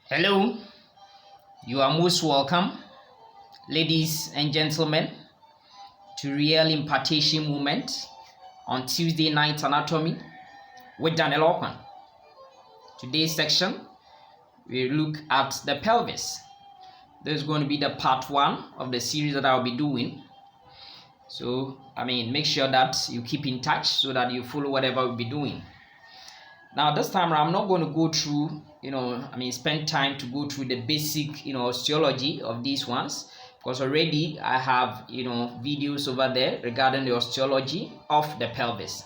Hello, you are most welcome, ladies and gentlemen, to Real Impartation Movement on Tuesday Night Anatomy with Daniel Okwan. Today's section, we look at the pelvis. This is going to be the part 1 of the series that I'll be doing. So, make sure that you keep in touch so that you follow whatever we'll be doing. Now, this time I'm not going to go through, spend time to go through the basic, osteology of these ones, because already I have, videos over there regarding the osteology of the pelvis.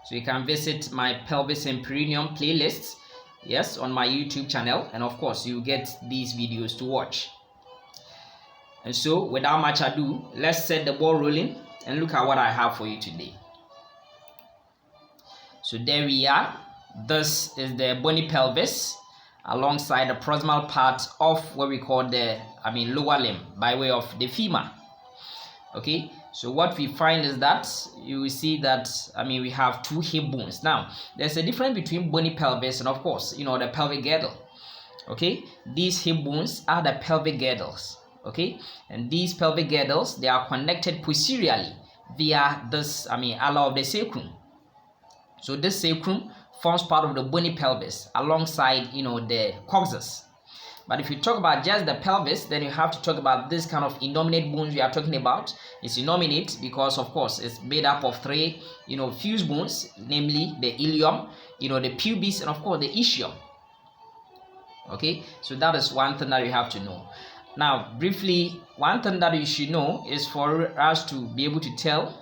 So you can visit my pelvis and perineum playlist, yes, on my YouTube channel, and of course you get these videos to watch. And so, without much ado, let's set the ball rolling and look at what I have for you today. So there we are. This is the bony pelvis alongside the proximal part of what we call the lower limb by way of the femur. Okay, so what we find is that you will see that we have two hip bones. Now there's a difference between bony pelvis and of course the pelvic girdle. Okay, these hip bones are the pelvic girdles. Okay, and these pelvic girdles, they are connected posteriorly via this ala of the sacrum. So this sacrum forms part of the bony pelvis alongside the coccyx. But if you talk about just the pelvis, then you have to talk about this kind of innominate bones we are talking about. It's innominate because of course it's made up of three fused bones, namely the ilium, the pubis, and of course the ischium. Okay, so that is one thing that you have to know. Now briefly, one thing that you should know is for us to be able to tell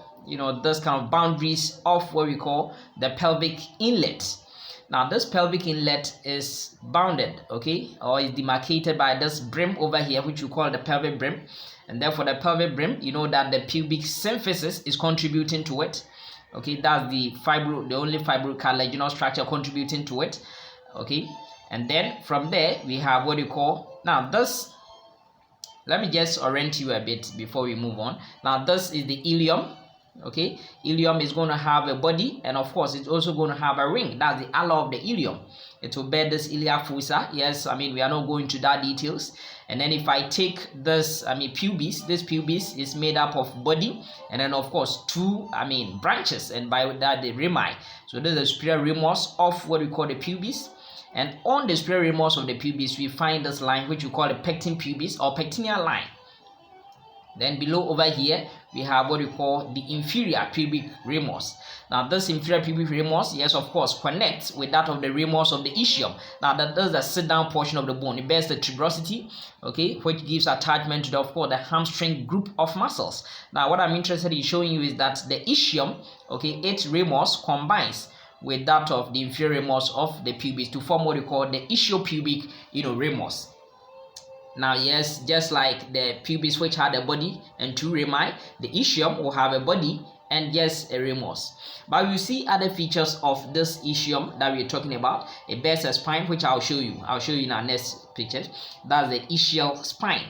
this kind of boundaries of what we call the pelvic inlet. Now this pelvic inlet is bounded, okay, or is demarcated by this brim over here, which we call the pelvic brim. And therefore the pelvic brim, you know that the pubic symphysis is contributing to it. Okay, that's the only fibrocartilaginous structure contributing to it. Okay, and then from there we have what you call, now this, let me just orient you a bit before we move on. Now this is the ilium. Okay, ilium is going to have a body, and of course it's also going to have a ring. That's the ala of the ilium. It will bear this iliac fossa. Yes, we are not going to that details. And then if I take this pubis, this pubis is made up of body and then of course two branches, and by that the rami. So this is the superior ramus of what we call the pubis, and on the superior ramus of the pubis we find this line which we call the pecten pubis or pectineal line. Then below over here we have what we call the inferior pubic ramus. Now this inferior pubic ramus, yes, of course, connects with that of the ramus of the ischium. Now that is the sit down portion of the bone. It bears the tuberosity, okay, which gives attachment to of course the hamstring group of muscles. Now what I'm interested in showing you is that the ischium, okay, its ramus combines with that of the inferior ramus of the pubis to form what we call the ischiopubic ramus. Now yes, just like the pubis which had a body and two rami, the ischium will have a body and just a ramus. But you see other features of this ischium that we're talking about. It bears a spine, which I'll show you in our next picture. That's the ischial spine.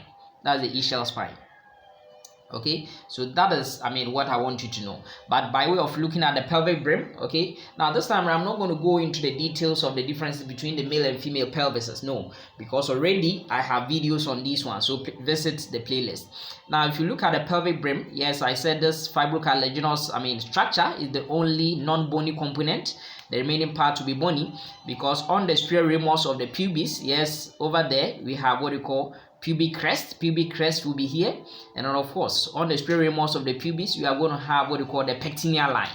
Okay, so that is what I want you to know. But by way of looking at the pelvic brim, okay, now this time I'm not going to go into the details of the differences between the male and female pelvises, no, because already I have videos on these ones, so visit the playlist. Now if you look at the pelvic brim, yes, I said this fibrocartilaginous structure is the only non-bony component. The remaining part will be bony, because on the superior ramus of the pubis, yes, over there we have what we call pubic crest. Pubic crest will be here, and then of course on the superior ramus of the pubis you are going to have what we call the pectineal line,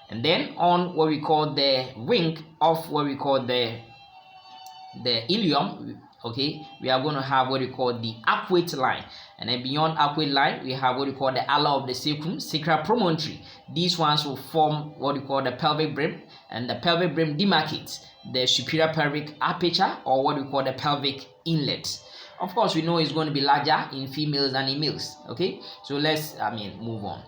and then on what we call the wing of what we call the ilium, okay, we are going to have what we call the arcuate line, and then beyond arcuate line we have what we call the ala of the sacrum, sacral promontory. These ones will form what we call the pelvic brim, and the pelvic brim demarcates the superior pelvic aperture or what we call the pelvic inlet. Of course we know it's going to be larger in females than in males. Okay, so let's move on.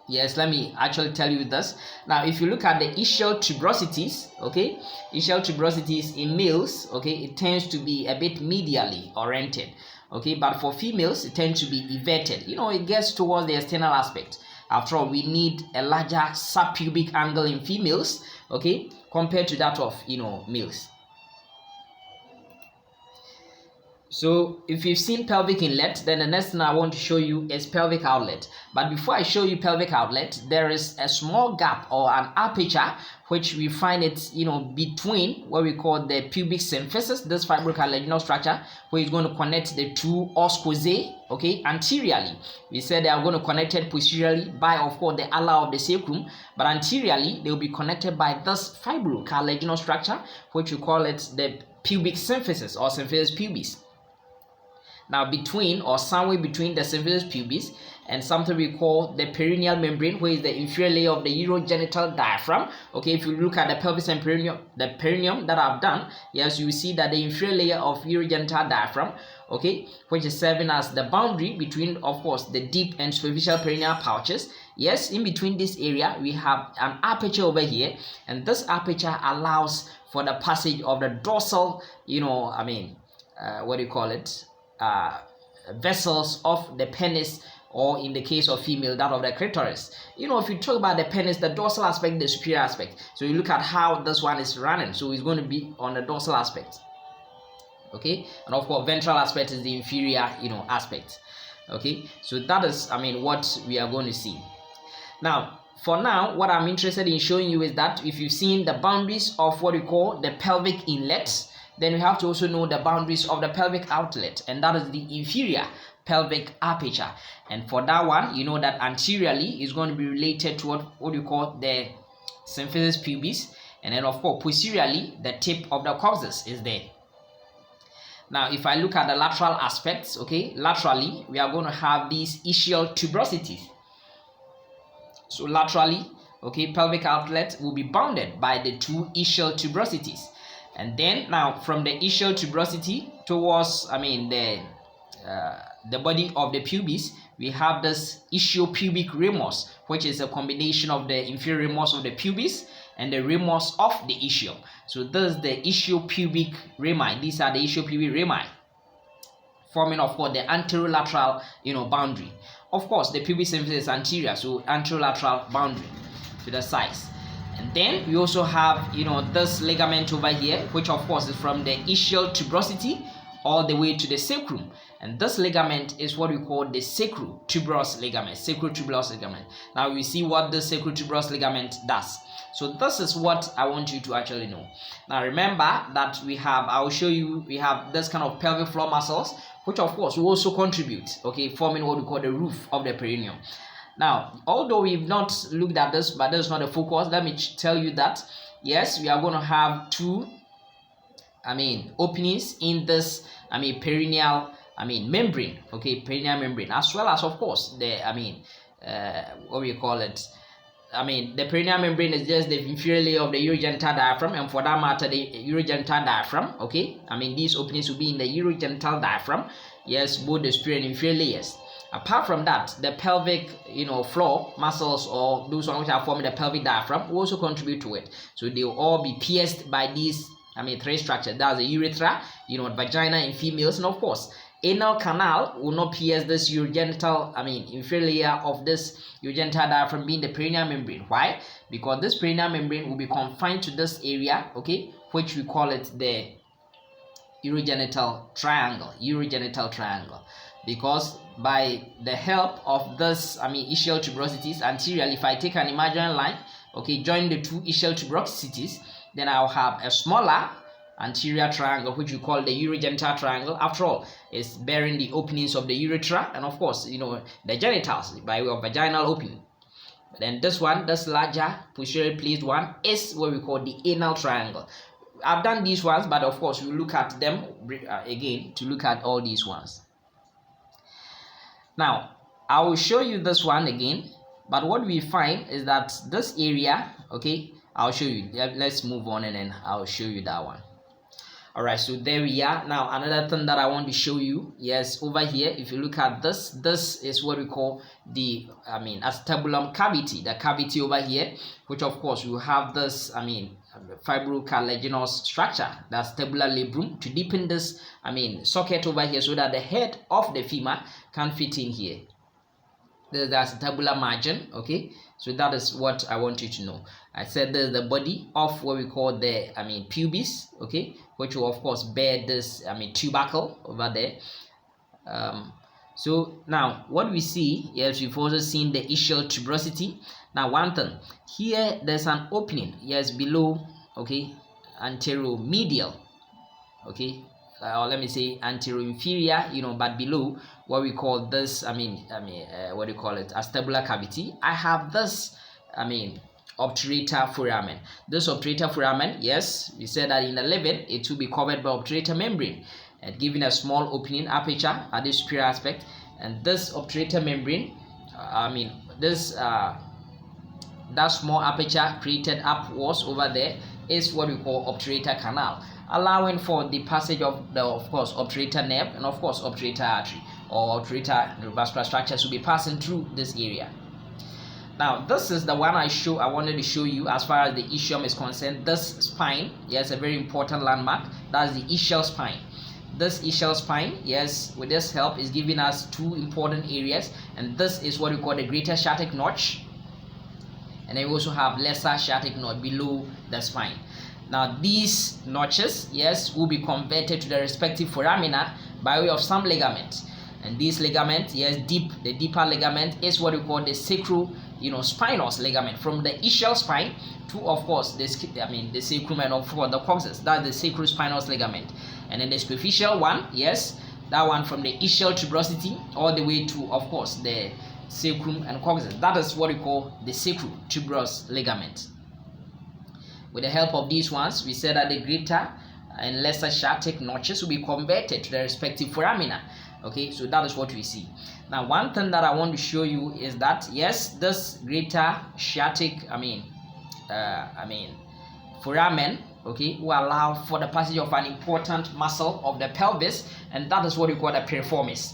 Yes, let me actually tell you this. Now if you look at the ischial tuberosities, okay, ischial tuberosities in males, okay, it tends to be a bit medially oriented, okay, but for females it tends to be everted. It gets towards the external aspect. After all, we need a larger subpubic angle in females, okay, compared to that of males. So if you've seen pelvic inlet, then the next thing I want to show you is pelvic outlet. But before I show you pelvic outlet, there is a small gap or an aperture which we find it, between what we call the pubic symphysis, this fibrocartilaginous structure, where it's going to connect the two oscosae, okay, anteriorly. We said they are going to connect it posteriorly by, of course, the ala of the sacrum, but anteriorly they will be connected by this fibrocartilaginous structure, which we call it the pubic symphysis or symphysis pubis. Now, between or somewhere between the symphysis pubis and something we call the perineal membrane, where is the inferior layer of the urogenital diaphragm. Okay, if you look at the pelvis and perineum that I've done, yes, you see that the inferior layer of urogenital diaphragm, okay, which is serving as the boundary between, of course, the deep and superficial perineal pouches. Yes, in between this area, we have an aperture over here, and this aperture allows for the passage of the dorsal, what do you call it? Vessels of the penis, or in the case of female, that of the clitoris. If you talk about the penis, the dorsal aspect, the superior aspect. So you look at how this one is running. So it's going to be on the dorsal aspect. Okay, and of course, ventral aspect is the inferior, aspect. Okay, so that is, what we are going to see. Now, for now, what I'm interested in showing you is that if you've seen the boundaries of what we call the pelvic inlet, then we have to also know the boundaries of the pelvic outlet, and that is the inferior pelvic aperture. And for that one, you know that anteriorly is going to be related to what we call the symphysis pubis, and then of course posteriorly the tip of the coccyx is there. Now, if I look at the lateral aspects, okay, laterally we are going to have these ischial tuberosities. So laterally, okay, pelvic outlet will be bounded by the two ischial tuberosities. And then now from the ischial tuberosity towards, the body of the pubis, we have this ischiopubic ramus, which is a combination of the inferior ramus of the pubis and the ramus of the ischial. So this is the ischiopubic rami. These are the ischiopubic rami, forming, of course, the anterolateral, boundary. Of course, the pubic symphysis is anterior, so anterolateral boundary to the sides. And then we also have, this ligament over here, which of course is from the ischial tuberosity all the way to the sacrum. And this ligament is what we call the sacrotuberous ligament. Sacrotuberous ligament. Now we see what the sacrotuberous ligament does. So this is what I want you to actually know. Now remember that I will show you, we have this kind of pelvic floor muscles, which of course will also contribute, okay, forming what we call the roof of the perineum. Now, although we've not looked at this, but this is not a focus, let me tell you that, yes, we are going to have two, openings in this, perineal, membrane, okay, perineal membrane, as well as, of course, the, what we call it, the perineal membrane is just the inferior layer of the urogenital diaphragm, and for that matter, the urogenital diaphragm, okay, these openings will be in the urogenital diaphragm, yes, both the superior and inferior layers. Apart from that, the pelvic, floor muscles, or those ones which are forming the pelvic diaphragm, will also contribute to it. So they will all be pierced by these, three structures. That's the urethra, vagina in females, and of course, anal canal will not pierce this urogenital, inferior layer of this urogenital diaphragm, being the perineal membrane. Why? Because this perineal membrane will be confined to this area, okay, which we call it the urogenital triangle. Urogenital triangle. Because by the help of this, ischial tuberosities anteriorly, if I take an imaginary line, okay, join the two ischial tuberosities, then I'll have a smaller anterior triangle, which we call the urogenital triangle. After all, it's bearing the openings of the urethra and, of course, the genitals by way of vaginal opening. But then this one, this larger posteriorly placed one, is what we call the anal triangle. I've done these ones, but of course, we'll look at them again to look at all these ones. Now, I will show you this one again, but what we find is that this area, okay, I'll show you. Let's move on and then I'll show you that one. All right, so there we are. Now, another thing that I want to show you, yes, over here, if you look at this is what we call the, acetabulum cavity, the cavity over here, which of course will have this, fibrocartilaginous structure, the acetabulum labrum, to deepen this, socket over here so that the head of the femur can fit in here. This is the acetabular margin. Okay, so that is what I want you to know. I said this is the body of what we call the pubis, okay, which will of course bear this tubercle over there. So now what we see, yes, we've also seen the ischial tuberosity. Now one thing here, there's an opening, yes, below, okay, anteromedial, okay, or let me say anteroinferior, but below what we call this what do you call it, acetabular cavity. I have this obturator foramen. This obturator foramen, yes, we said that in the living it will be covered by obturator membrane and giving a small opening aperture at the superior aspect. And this obturator membrane, that small aperture created upwards over there is what we call obturator canal, allowing for the passage of the, of course, obturator nerve and of course obturator artery or obturator neurovascular structures will be passing through this area. Now this is the one I wanted to show you as far as the ischium is concerned. This spine, yes, a very important landmark. That's the ischial spine. This ischial spine, yes, with this help is giving us two important areas, and this is what we call the greater sciatic notch, and then we also have lesser sciatic notch below the spine. Now these notches, yes, will be converted to the respective foramina by way of some ligament, and this ligament, yes, the deeper ligament is what we call the sacrospinous ligament, from the ischial spine to, of course, the sacrum and of course the coccyx. That's the sacrospinous ligament. And then the superficial one, yes, that one from the ischial tuberosity all the way to, of course, the sacrum and coccyx. That is what we call the sacrotuberous ligament. With the help of these ones, we said that the greater and lesser sciatic notches will be converted to the respective foramina. Okay, so that is what we see. Now one thing that I want to show you is that, yes, this greater sciatic foramen, okay, will allow for the passage of an important muscle of the pelvis, and that is what we call the piriformis.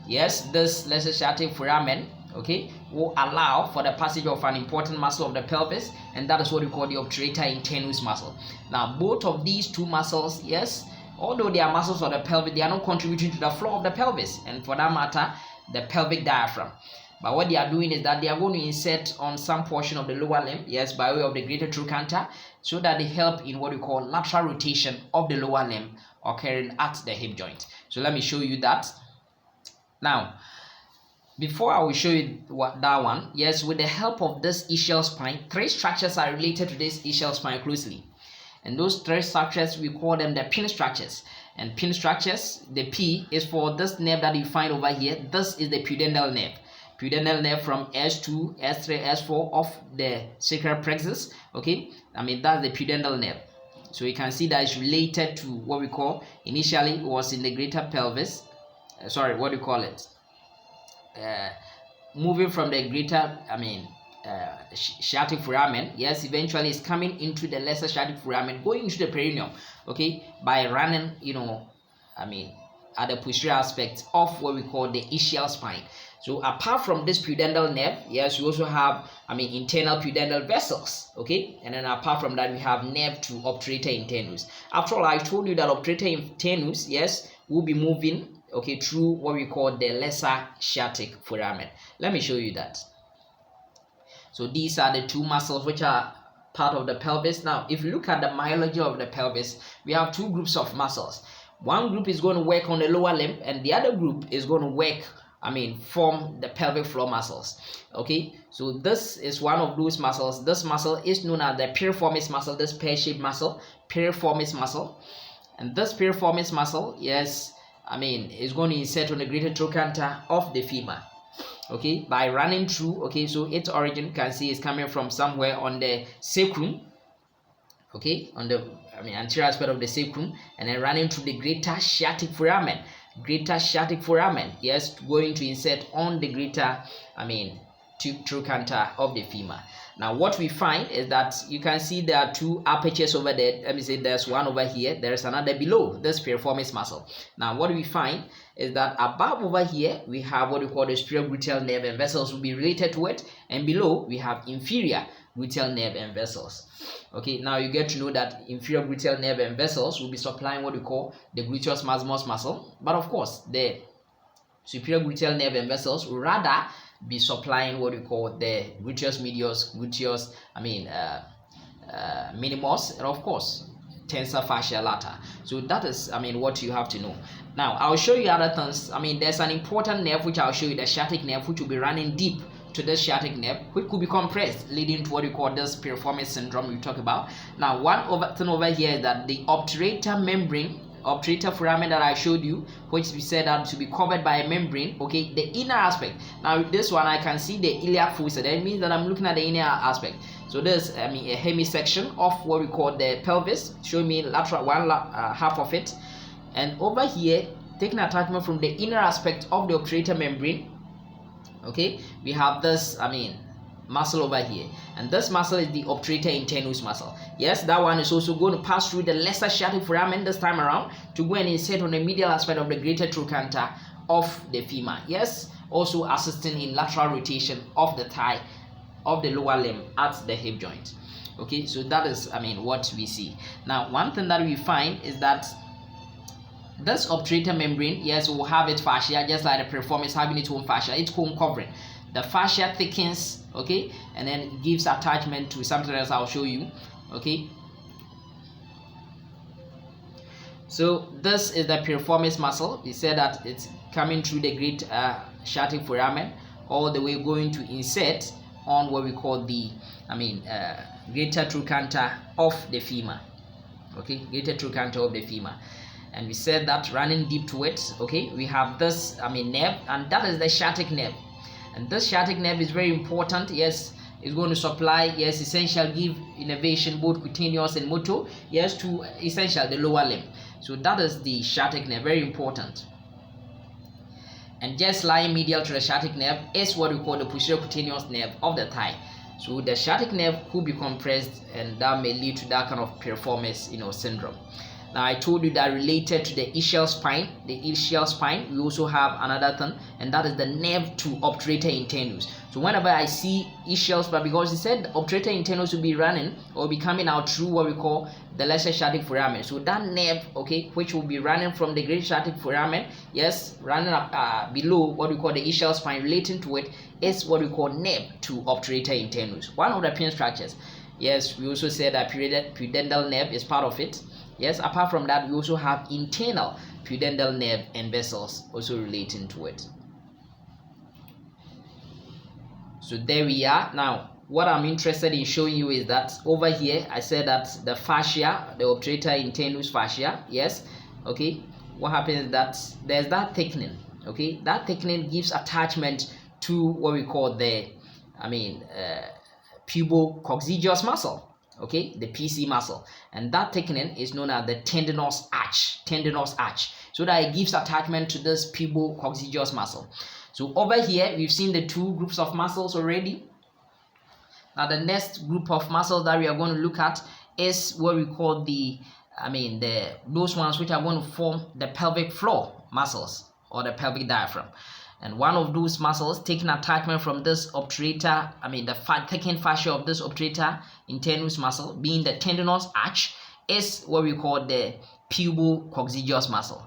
Yes, this lesser sciatic foramen, okay, will allow for the passage of an important muscle of the pelvis, and that is what we call the obturator internus muscle. Now both of these two muscles, yes, although they are muscles of the pelvis, they are not contributing to the floor of the pelvis, and for that matter the pelvic diaphragm. But what they are doing is that they are going to insert on some portion of the lower limb, yes, by way of the greater trochanter, so that they help in what we call lateral rotation of the lower limb occurring at the hip joint. So let me show you that. Now, before I will show you that one, yes, with the help of this ischial spine, three structures are related to this ischial spine closely. And those three structures, we call them the pin structures. And pin structures, the P is for this nerve that you find over here. This is the pudendal nerve. Pudendal nerve from S2, S3, S4 of the sacral plexus. Okay, that's the pudendal nerve. So you can see that it's related to what we call, initially it was in the greater pelvis. Moving from the greater, sciatic foramen, yes, eventually it's coming into the lesser sciatic foramen, going into the perineum, okay, by running, at the posterior aspect of what we call the ischial spine. So apart from this pudendal nerve, yes, we also have, internal pudendal vessels, okay, and then apart from that, we have nerve to obturator internus. After all, I told you that obturator internus, yes, will be moving, okay, through what we call the lesser sciatic foramen. Let me show you that. So these are the two muscles which are part of the pelvis. Now, if you look at the myology of the pelvis, we have two groups of muscles. One group is going to work on the lower limb, and the other group is going to work, form the pelvic floor muscles. Okay, so this is one of those muscles. This muscle is known as the piriformis muscle, this pear-shaped muscle, piriformis muscle. And this piriformis muscle, yes, is going to insert on the greater trochanter of the femur. Okay, by running through, okay, so its origin, you can see, is coming from somewhere on the sacrum, okay, on the anterior aspect of the sacrum, and then running through the greater sciatic foramen, yes, going to insert on the greater trochanter of the femur. Now what we find is that you can see there are two apertures over there. Let me say there's one over here, there's another below this piriformis muscle. Now what we find is that above over here we have what we call the superior gluteal nerve and vessels will be related to it, and below we have inferior gluteal nerve and vessels. Okay, now you get to know that inferior gluteal nerve and vessels will be supplying what we call the gluteus maximus muscle, but of course the superior gluteal nerve and vessels will rather be supplying what we call the gluteus medius, gluteus, minimus, and of course tensor fascia lata. So that is what you have to know. Now I'll show you other things. There's an important nerve which I'll show you, the sciatic nerve, which will be running deep to the sciatic nerve, which could be compressed, leading to what we call this piriformis syndrome we talk about. Now one thing over here is that the obturator membrane, obturator foramen that I showed you, which we said that to be covered by a membrane, okay, the inner aspect. Now this one I can see the iliac fossa. That means that I'm looking at the inner aspect. So there's a hemisection of what we call the pelvis, showing me lateral half of it, and over here taking attachment from the inner aspect of the obturator membrane. Okay, we have this muscle over here, and this muscle is the obturator internus muscle. Yes, that one is also going to pass through the lesser sciatic foramen this time around to go and insert on the medial aspect of the greater trochanter of the femur. Yes, also assisting in lateral rotation of the thigh of the lower limb at the hip joint. Okay, so that is what we see. Now one thing that we find is that this obturator membrane, yes, will have its fascia, just like the piriformis having its own fascia, its own covering. The fascia thickens, okay, and then gives attachment to something else I'll show you. Okay, so this is the piriformis muscle. We said that it's coming through the great sciatic foramen all the way going to insert on what we call the greater trochanter of the femur. Okay, greater trochanter of the femur. And we said that running deep to it, okay, we have this nerve, and that is the sciatic nerve. And this sciatic nerve is very important. Yes, it's going to supply, yes, essential, give innervation both cutaneous and motor, yes, to essential the lower limb. So that is the sciatic nerve, very important. And just lying medial to the sciatic nerve is what we call the posterior cutaneous nerve of the thigh. So the sciatic nerve could be compressed, and that may lead to that kind of piriformis syndrome. Now I told you that related to the ischial spine, we also have another thing, and that is the nerve to obturator internus. So whenever I see ischial spine, because he said the obturator internus will be running or be coming out through what we call the lesser sciatic foramen. So that nerve, okay, which will be running from the great sciatic foramen, yes, running up below what we call the ischial spine, relating to it is what we call nerve to obturator internus. One of the pin structures. Yes, we also said that pudendal nerve is part of it. Yes, apart from that, we also have internal pudendal nerve and vessels also relating to it. So there we are. Now, what I'm interested in showing you is that over here, I said that the fascia, the obturator internus fascia, yes, okay, what happens is that there's that thickening, okay, that thickening gives attachment to what we call the, pubococcygeus muscle. Okay, the PC muscle, and that thickening is known as the tendinous arch, so that it gives attachment to this pubococcygeus muscle. So over here we've seen the two groups of muscles already. Now the next group of muscles that we are going to look at is what we call those ones which are going to form the pelvic floor muscles or the pelvic diaphragm. And one of those muscles taking attachment from this obturator, the thickened fascia of this obturator internus muscle, being the tendinous arch, is what we call the pubococcygeus muscle.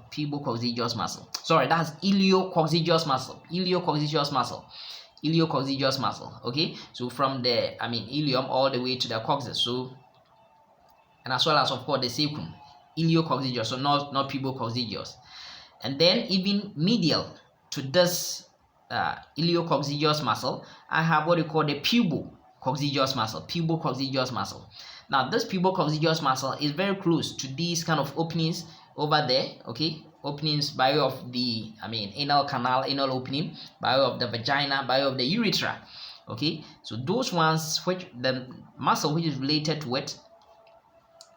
Sorry, that's iliococcygeus muscle. Okay, so from the ilium all the way to the coccyx. So, and as well as of course the sacrum, iliococcygeus, so not pubococcygeus. And then even medial to this iliococcygeus muscle, I have what we call the pubococcygeus muscle. Now this pubococcygeus muscle is very close to these kind of openings over there, okay, openings by way of the anal canal, anal opening, by way of the vagina, by way of the urethra. Okay, so those ones, which the muscle which is related to it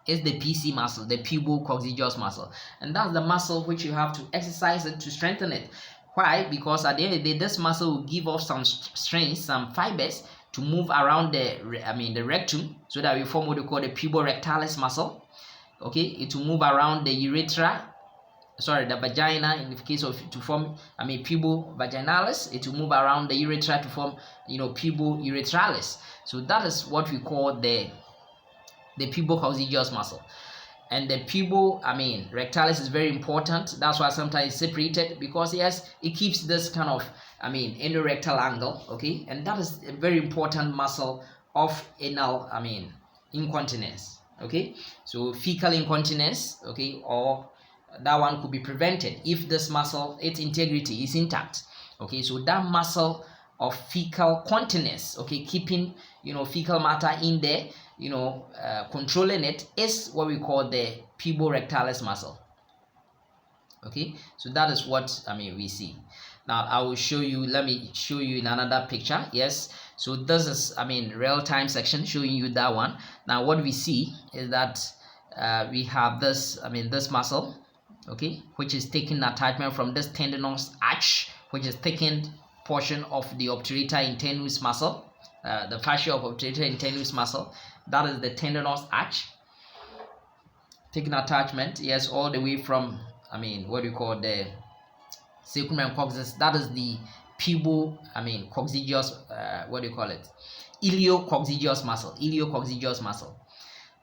is the PC muscle, the pubococcygeus muscle, and that's the muscle which you have to exercise it to strengthen it. Why? Because at the end of the day, this muscle will give off some strength, some fibers to move around the rectum, so that we form what we call the puborectalis muscle. Okay, it will move around the urethra, the vagina in the case of to form pubovaginalis. It will move around the urethra to form pubourethralis. So that is what we call the pubococcygeus muscle. and the pubo, rectalis is very important. That's why sometimes it's separated, because yes, it keeps this kind of, endorectal angle, okay, and that is a very important muscle of anal, incontinence, okay. So fecal incontinence, okay, or that one could be prevented if this muscle, its integrity is intact, okay. So that muscle of fecal continence, okay, keeping, fecal matter in there, controlling it, is what we call the puborectalis muscle, okay. So that is what we see. Now I will show you, let me show you in another picture. Yes, so this is real-time section showing you that one. Now what we see is that we have this, this muscle, okay, which is taking attachment from this tendinous arch, which is thickened portion of the obturator internus muscle, the fascia of obturator internus muscle. That is the tendinous arch, taking attachment, yes, all the way from what do you call the sacrum and coccyx. That is the pubo coccygeus, what do you call it, iliococcygeus muscle,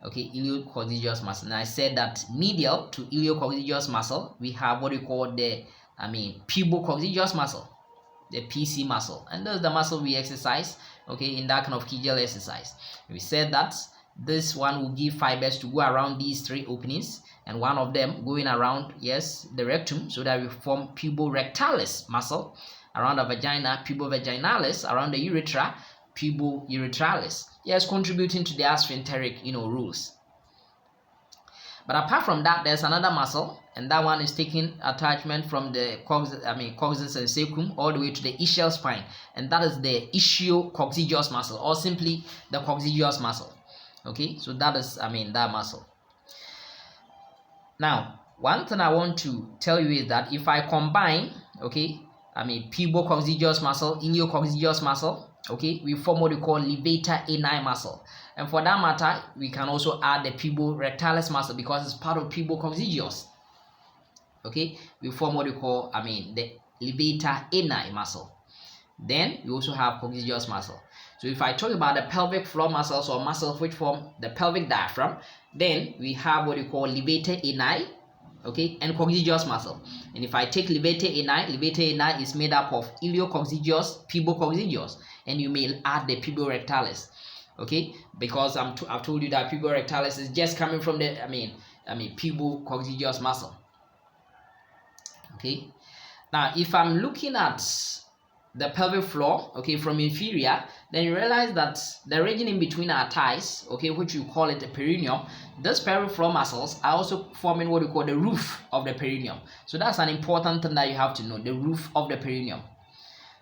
okay, iliococcygeus muscle. And I said that medial to iliococcygeus muscle we have what we call the pubococcygeus muscle, the PC muscle, and that's the muscle we exercise, okay, in that kind of Kegel exercise. We said that this one will give fibers to go around these three openings, and one of them going around, yes, the rectum, so that we form puborectalis muscle around the vagina, pubovaginalis around the urethra, pubourethralis, yes, contributing to the sphincteric rules. But apart from that, there's another muscle, and that one is taking attachment from the coccyx and sacrum all the way to the ischial spine, and that is the ischio-coccygeus muscle, or simply the coccygeus muscle, okay. So that is that muscle. Now one thing I want to tell you is that if I combine, okay, pubococcygeus muscle, iliococcygeus muscle, okay, we form what we call levator ani muscle. And for that matter, we can also add the puborectalis muscle because it's part of pubococcygeus, okay. We form what we call the levator ani muscle. Then we also have coccygeus muscle. So if I talk about the pelvic floor muscles, or muscles which form the pelvic diaphragm, then we have what we call levator ani, okay, and coccygeus muscle. And if I take levator ani is made up of iliococcygeus, pubococcygeus, and you may add the puborectalis, okay, because I've told you that puborectalis is just coming from the pubococcygeus muscle, okay. Now if I'm looking at the pelvic floor, okay, from inferior, then you realize that the region in between our thighs, okay, which you call it the perineum, these pelvic floor muscles are also forming what we call the roof of the perineum. So that's an important thing that you have to know, the roof of the perineum.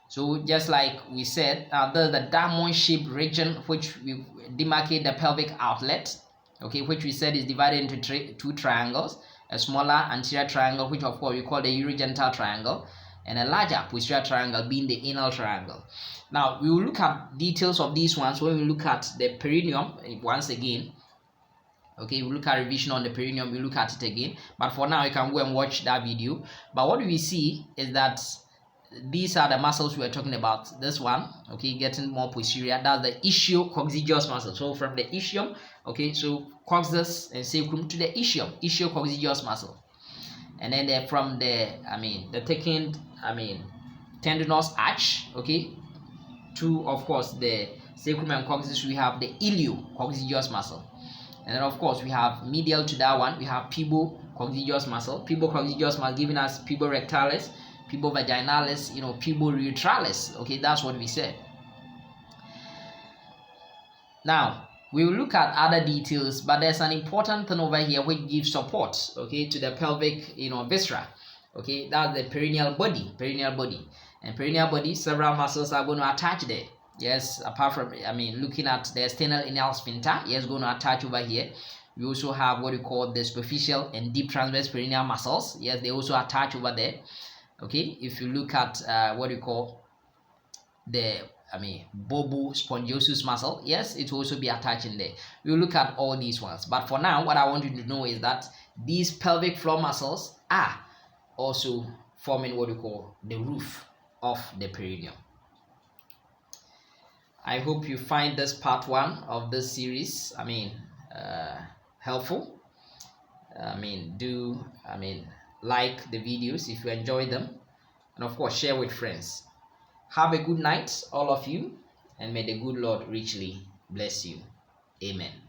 So just like we said, there's the diamond-shaped region which we demarcate the pelvic outlet, okay, which we said is divided into two triangles, a smaller anterior triangle, which of course we call the urogenital triangle, and a larger posterior triangle being the anal triangle. Now we will look at details of these ones when we look at the perineum once again, okay. We'll look at revision on the perineum, we'll look at it again, but for now you can go and watch that video. But what we see is that these are the muscles we are talking about. This one, okay, getting more posterior, that's the ischio-coccygeus muscle. So from the ischium, okay, so coccyx and sacrum to the ischium, ischio-coccygeus muscle. And then from the the thickened tendinous arch, okay, to of course the sacrum and coccyx, we have the iliococcygeus muscle. And then of course we have medial to that one, we have pubococcygeus muscle, giving us puborectalis, pubovaginalis, pubourethralis, okay. That's what we said. Now we will look at other details, but there's an important thing over here which gives support, okay, to the pelvic viscera, okay. That's the perineal body, and perineal body, several muscles are going to attach there, yes, apart from looking at the external anal sphincter, yes, going to attach over here. We also have what we call the superficial and deep transverse perineal muscles, yes, they also attach over there, okay. If you look at what we call the bulbo spongiosus muscle, yes, it will also be attached in there. We'll look at all these ones, but for now what I want you to know is that these pelvic floor muscles are also forming what we call the roof of the perineum. I hope you find this part one of this series helpful. do like the videos if you enjoy them, and of course share with friends. Have a good night, all of you, and may the good Lord richly bless you. Amen.